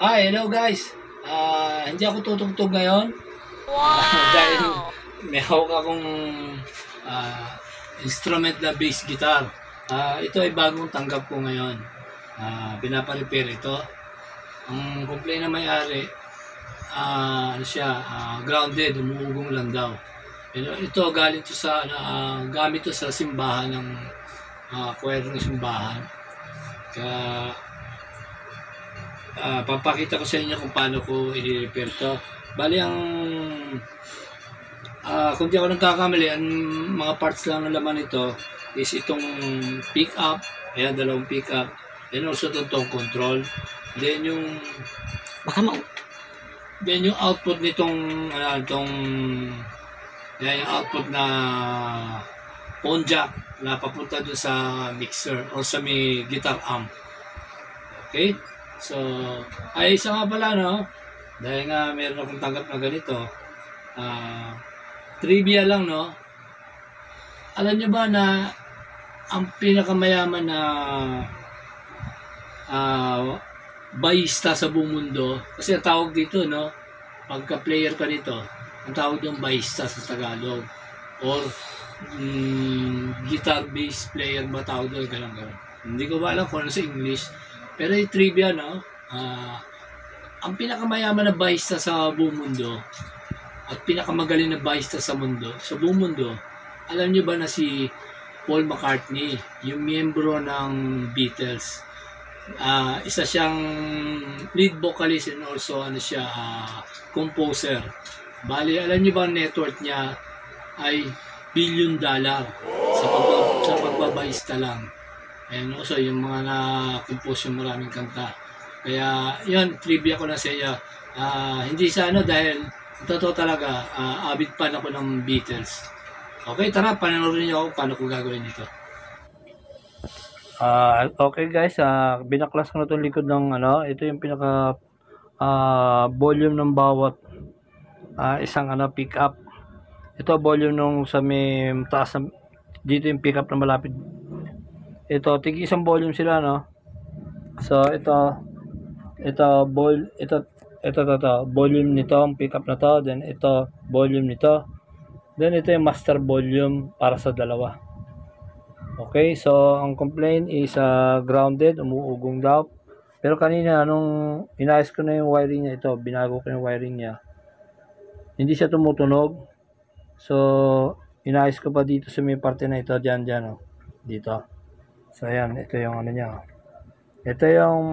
Hi, hello guys. Hindi ako tutugtog ngayon. Dahil may hawak akong instrument na bass guitar. Ito ay bagong tanggap ko ngayon. Pinapa-repair ito. Ang complaint na may-ari, ano siya, grounded, umuugong lang daw. Pero ito galing to sa gamit to sa simbahan ng choir ng simbahan. Kaya papakita ko sa inyo kung paano ko i-repair to. Bali ang kung di ako nagkakamali, ang mga parts lang ng laman nito is itong pick up, ayan, dalawang pick up, and also itong control. Then yung yung output nitong yung output na phone jack na papunta dun sa mixer or sa may guitar amp. Okay? So, ay isa nga pala, no? Dahil nga meron akong tanggap na ganito, trivia lang, no? Alam nyo ba na ang pinakamayaman na bayista sa buong mundo, kasi ang tawag dito, no? Pagka player ka dito, ang tawag yung bayista sa Tagalog, or guitar bass player ba tawag doon, ganun. Hindi ko ba alam kung ano sa English. Pero yung trivia, no? Ang pinakamayaman na bahista sa buong mundo at pinakamagaling na bahista sa buong mundo, alam niyo ba na si Paul McCartney, yung miyembro ng Beatles. Isa siyang lead vocalist and also composer. Bali, alam niyo ba ang net worth niya ay $1 billion sa pagbabahista lang. And also, yung mga na-compose yung maraming kanta. Kaya, yun, trivia ko na sa iyo. Hindi sa dahil totoo talaga, avid fan ako ng Beatles. Okay, tara, panoorin niyo ako paano ko gagawin ito. Okay guys, binaklas ko na itong likod ng ito yung pinaka volume ng bawat isang pick up. Ito volume nung sa may taas, dito yung pick up na malapit. Ito, tig-isang volume sila, no? So, ito volume nito, ang pickup na to, then ito, volume nito. Then, ito yung master volume para sa dalawa. Okay, so, ang complaint is grounded, umuugong daw. Pero kanina, nung inayos ko na yung wiring niya, ito, binago ko yung wiring niya. Hindi siya tumutunog. So, inayos ko pa dito sa may parte na ito, dyan, oh. Dito. So ayan, ito yung niya. Ito yung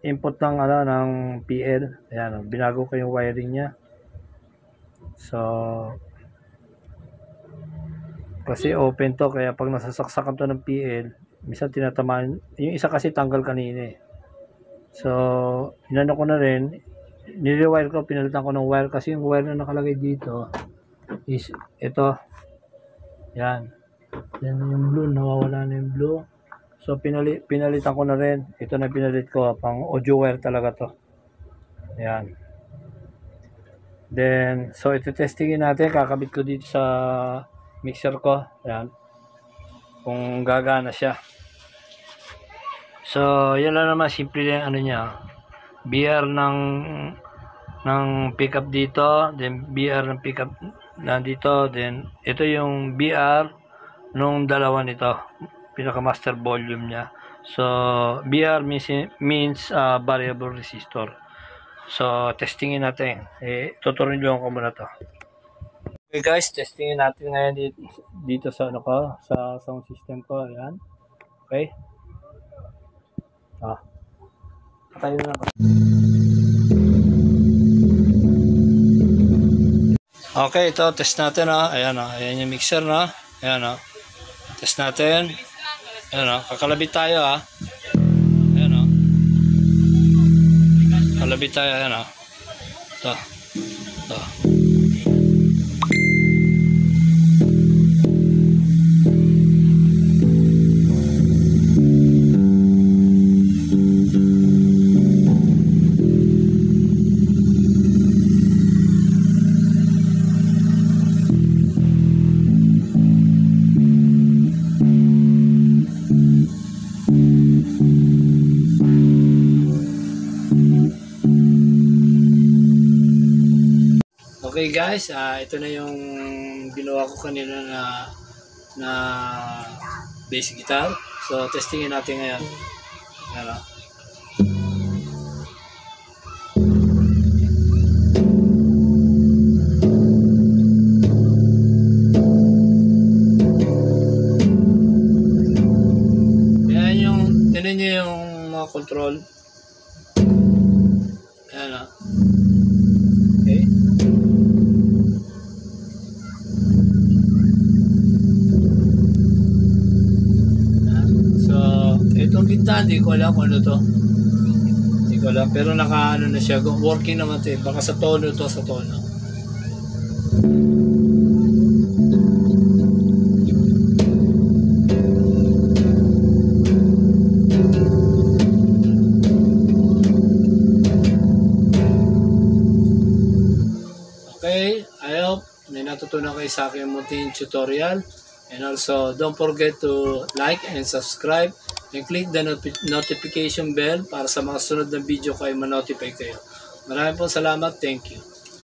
input ng ng PL. Ayan, binago ko yung wiring niya. So kasi open to, kaya pag nasasaksakan to ng PL, minsan tinatamaan. Yung isa kasi tanggal kanina eh. So inano ko na rin, nire-wire ko, pinalitan ko ng wire kasi yung wire na nakalagay dito is ito. Yan. Yan yung blue, nawawala na yung blue. So, pinalitan ko na rin. Ito na pinalit ko. Pang audio wire talaga to. Ayan. Then, so ito testingin natin. Kakabit ko dito sa mixer ko. Ayan. Kung gagana siya. So, yan lang naman. Simple lang niya. BR ng pickup dito. Then, BR ng pickup nandito. Then, ito yung BR nung dalawa nito. Pinaka master volume niya. So BR means variable resistor. So testingin natin. Tuturuan ko muna to. Okay guys, testingin natin ngayon dito sa sa sound system ko. Ayan. Okay. Patayin na ako. Okay, ito test natin Ayan ayan yung mixer Ayan test natin. Ayan kakalabit tayo Ayan kalabit tayo, ayan ito Okay guys, ito na yung ginawa ko kanina na bass guitar. So testingin natin ngayon. Ano? Tinan nyo yung mga control. Ayan o. Okay. So, itong gitna, hindi ko alam kung ano to. Hindi ko alam. Pero naka-ano na siya. Working naman ito eh. Baka sa tono to, sa tono. Okay, I hope may natutunan kayo sa aking munting tutorial. And also, don't forget to like and subscribe and click the notification bell para sa mga sunod na video ko ay ma-notify kayo. Maraming po salamat. Thank you.